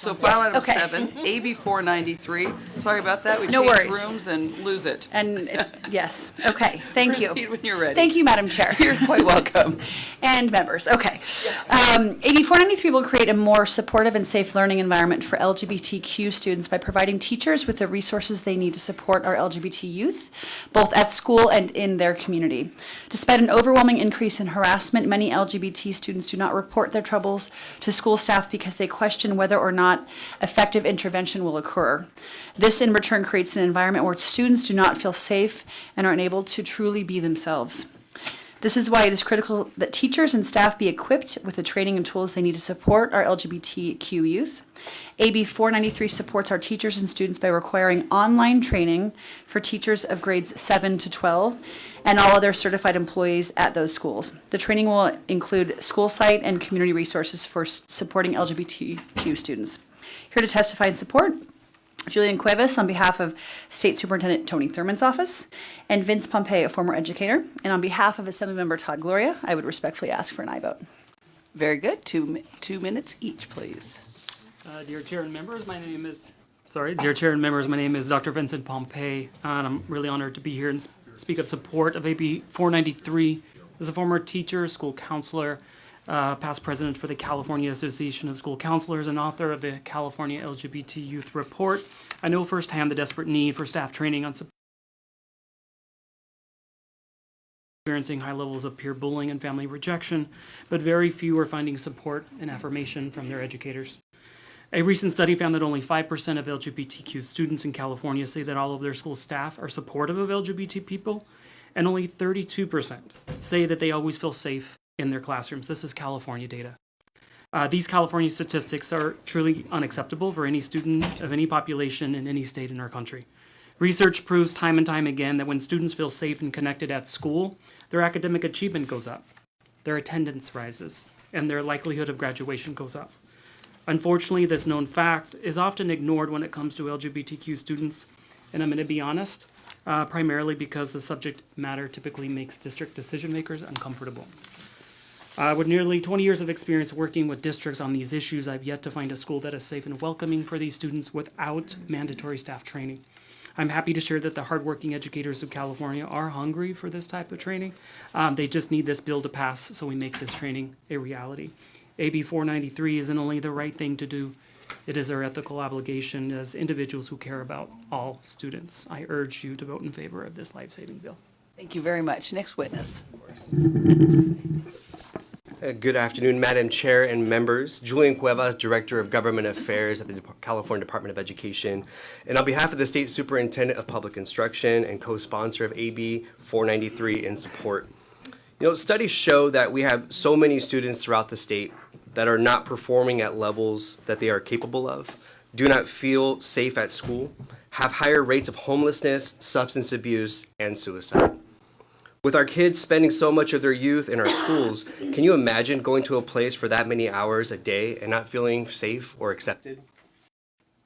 So file item Okay. 7, AB 493. Sorry about that. We No changed worries. rooms and lose it. And, yes, okay, thank you. Proceed when you're ready. Thank you, Madam Chair. You're quite welcome. And members, okay. AB 493 will create a more supportive and safe learning environment for LGBTQ students by providing teachers with the resources they need to support our LGBT youth, both at school and in their community. Despite an overwhelming increase in harassment, many LGBT students do not report their troubles to school staff because they question whether or not effective intervention will occur. This in return creates an environment where students do not feel safe and are unable to truly be themselves. This is why it is critical that teachers and staff be equipped with the training and tools they need to support our LGBTQ youth. AB 493 supports our teachers and students by requiring online training for teachers of grades 7 to 12 and all other certified employees at those schools. The training will include school site and community resources for supporting LGBTQ students. Here to testify in support, Julian Cuevas on behalf of State Superintendent Tony Thurman's office, and Vince Pompey, a former educator. And on behalf of Assemblymember Todd Gloria, I would respectfully ask for an aye vote. Very good. 2 minutes each, please. Dear Chair and members, my name is Dr. Vincent Pompey, and I'm really honored to be here and speak of support of AB 493. As a former teacher, school counselor, past president for the California Association of School Counselors, and author of the California LGBT Youth Report, I know firsthand the desperate need for staff training on experiencing high levels of peer bullying and family rejection, but very few are finding support and affirmation from their educators. A recent study found that only 5% of LGBTQ students in California say that all of their school staff are supportive of LGBT people, and only 32% say that they always feel safe in their classrooms. This is California data. These California statistics are truly unacceptable for any student of any population in any state in our country. Research proves time and time again that when students feel safe and connected at school, their academic achievement goes up, their attendance rises, and their likelihood of graduation goes up. Unfortunately, this known fact is often ignored when it comes to LGBTQ students, and I'm going to be honest, primarily because the subject matter typically makes district decision makers uncomfortable. With nearly 20 years of experience working with districts on these issues, I've yet to find a school that is safe and welcoming for these students without mandatory staff training. I'm happy to share that the hardworking educators of California are hungry for this type of training. They just need this bill to pass so we make this training a reality. AB 493 isn't only the right thing to do, it is our ethical obligation as individuals who care about all students. I urge you to vote in favor of this life-saving bill. Thank you very much. Next witness. Good afternoon, Madam Chair and members. Julian Cuevas, Director of Government Affairs at the California Department of Education. And on behalf of the State Superintendent of Public Instruction and co-sponsor of AB 493 in support. You know, studies show that we have so many students throughout the state that are not performing at levels that they are capable of, do not feel safe at school, have higher rates of homelessness, substance abuse, and suicide. With our kids spending so much of their youth in our schools, can you imagine going to a place for that many hours a day and not feeling safe or accepted?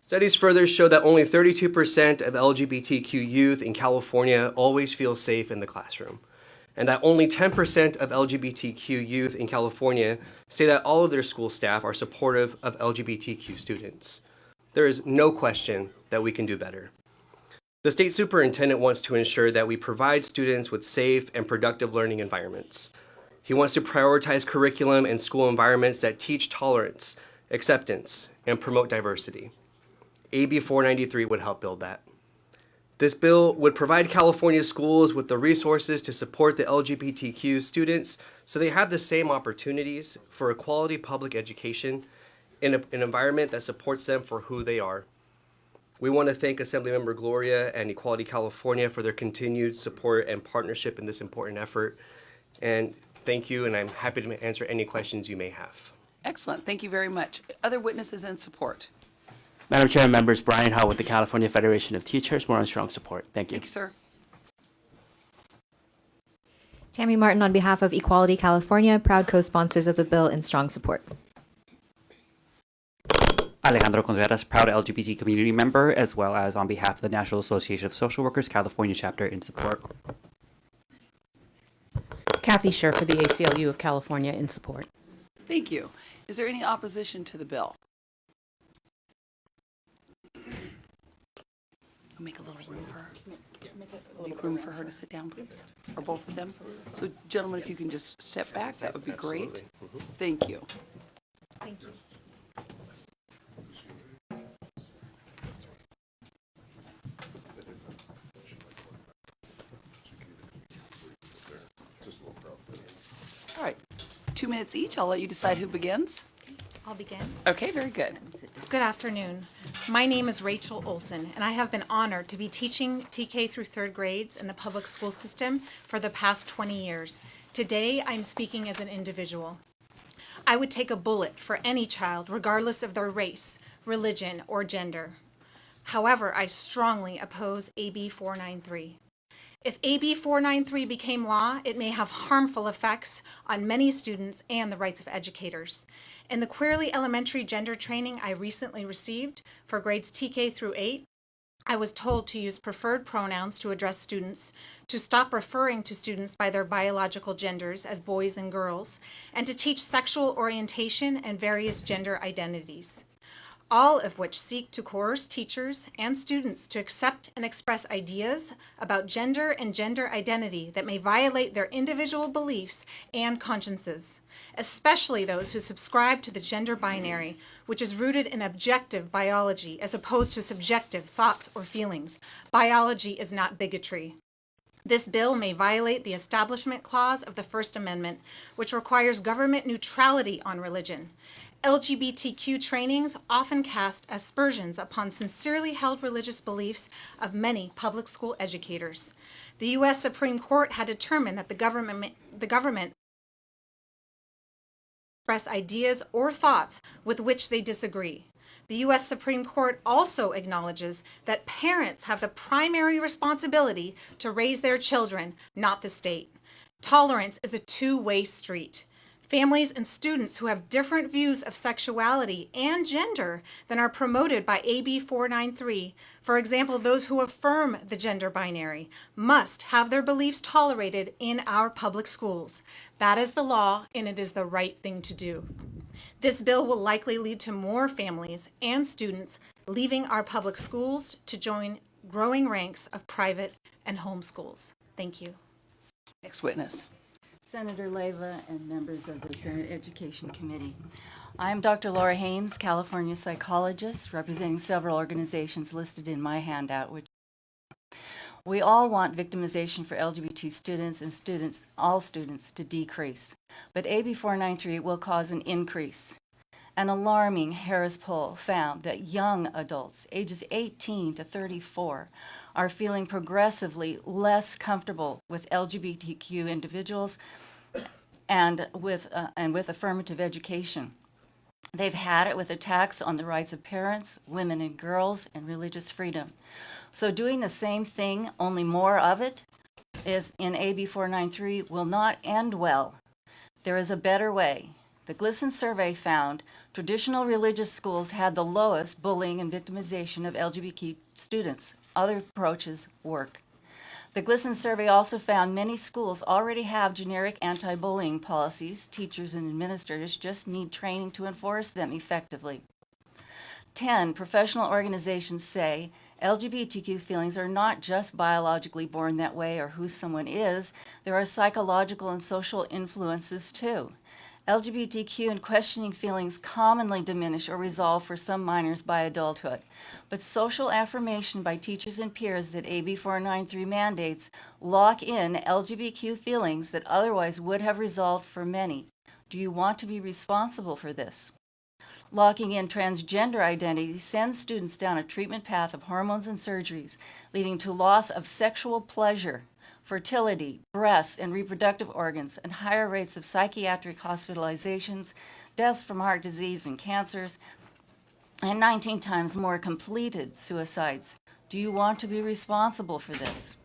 Studies further show that only 32% of LGBTQ youth in California always feel safe in the classroom, and that only 10% of LGBTQ youth in California say that all of their school staff are supportive of LGBTQ students. There is no question that we can do better. The state superintendent wants to ensure that we provide students with safe and productive learning environments. He wants to prioritize curriculum and school environments that teach tolerance, acceptance, and promote diversity. AB 493 would help build that. This bill would provide California schools with the resources to support the LGBTQ students so they have the same opportunities for a quality public education in an environment that supports them for who they are. We want to thank Assemblymember Gloria and Equality California for their continued support and partnership in this important effort. And thank you, and I'm happy to answer any questions you may have. Excellent. Thank you very much. Other witnesses in support? Madam Chair and members, Brian Howell with the California Federation of Teachers. We're on strong support. Thank you. Thank you, sir. Tammy Martin on behalf of Equality California, proud co-sponsors of the bill in strong support. Alejandro Contreras, proud LGBT community member, as well as on behalf of the National Association of Social Workers California chapter in support. Kathy Scher for the ACLU of California in support. Thank you. Is there any opposition to the bill? Make a little room for her. Make room for her to sit down, please, or both of them. So gentlemen, if you can just step back, that would be great. Thank you. Thank you. All right, 2 minutes each. I'll let you decide who begins. I'll begin. Okay, very good. Good afternoon. My name is Rachel Olson, and I have been honored to be teaching TK through third grades in the public school system for the past 20 years. Today, I'm speaking as an individual. I would take a bullet for any child, regardless of their race, religion, or gender. However, I strongly oppose AB 493. If AB 493 became law, it may have harmful effects on many students and the rights of educators. In the Queerly Elementary gender training I recently received for grades TK through 8, I was told to use preferred pronouns to address students, to stop referring to students by their biological genders as boys and girls, and to teach sexual orientation and various gender identities, all of which seek to coerce teachers and students to accept and express ideas about gender and gender identity that may violate their individual beliefs and consciences, especially those who subscribe to the gender binary, which is rooted in objective biology as opposed to subjective thoughts or feelings. Biology is not bigotry. This bill may violate the Establishment Clause of the First Amendment, which requires government neutrality on religion. LGBTQ trainings often cast aspersions upon sincerely held religious beliefs of many public school educators. The U.S. Supreme Court had determined that the government express ideas or thoughts with which they disagree. The U.S. Supreme Court also acknowledges that parents have the primary responsibility to raise their children, not the state. Tolerance is a two-way street. Families and students who have different views of sexuality and gender than are promoted by AB 493, for example, those who affirm the gender binary, must have their beliefs tolerated in our public schools. That is the law, and it is the right thing to do. This bill will likely lead to more families and students leaving our public schools to join growing ranks of private and home schools. Thank you. Next witness. Senator Leyva and members of the Senate Education Committee. I am Dr. Laura Haynes, California psychologist, representing several organizations listed in my handout, which we all want victimization for LGBT students and all students to decrease. But AB 493 will cause an increase. An alarming Harris poll found that young adults, ages 18 to 34, are feeling progressively less comfortable with LGBTQ individuals and with affirmative education. They've had it with attacks on the rights of parents, women and girls, and religious freedom. So doing the same thing, only more of it, is in AB 493 will not end well. There is a better way. The GLSEN survey found traditional religious schools had the lowest bullying and victimization of LGBT students. Other approaches work. The GLSEN survey also found many schools already have generic anti-bullying policies. Teachers and administrators just need training to enforce them effectively. 10 professional organizations say LGBTQ feelings are not just biologically born that way or who someone is. There are psychological and social influences too. LGBTQ and questioning feelings commonly diminish or resolve for some minors by adulthood. But social affirmation by teachers and peers that AB 493 mandates lock in LGBTQ feelings that otherwise would have resolved for many. Do you want to be responsible for this? Locking in transgender identity sends students down a treatment path of hormones and surgeries, leading to loss of sexual pleasure, fertility, breasts, and reproductive organs, and higher rates of psychiatric hospitalizations, deaths from heart disease and cancers, and 19 times more completed suicides. Do you want to be responsible for this?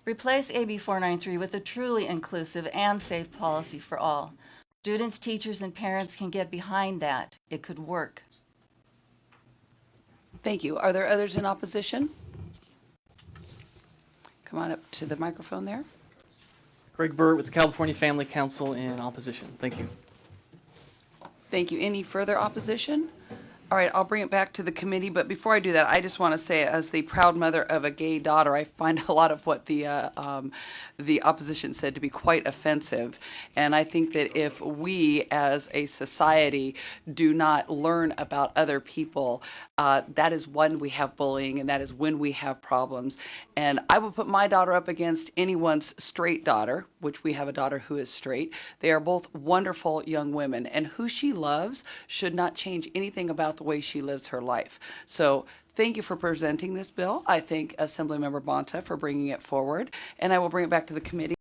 Replace AB 493 with a truly inclusive and safe policy for all. Students, teachers, and parents can get behind that. It could work. Thank you. Are there others in opposition? Come on up to the microphone there. Greg Burr with the California Family Council in opposition. Thank you. Thank you. Any further opposition? All right, I'll bring it back to the committee, but before I do that, I just want to say, as the proud mother of a gay daughter, I find a lot of what the opposition said to be quite offensive. And I think that if we, as a society, do not learn about other people, that is when we have bullying, and that is when we have problems. And I would put my daughter up against anyone's straight daughter, which we have a daughter who is straight. They are both wonderful young women, and who she loves should not change anything about the way she lives her life. So thank you for presenting this bill. I thank Assemblymember Bonta for bringing it forward, and I will bring it back to the committee.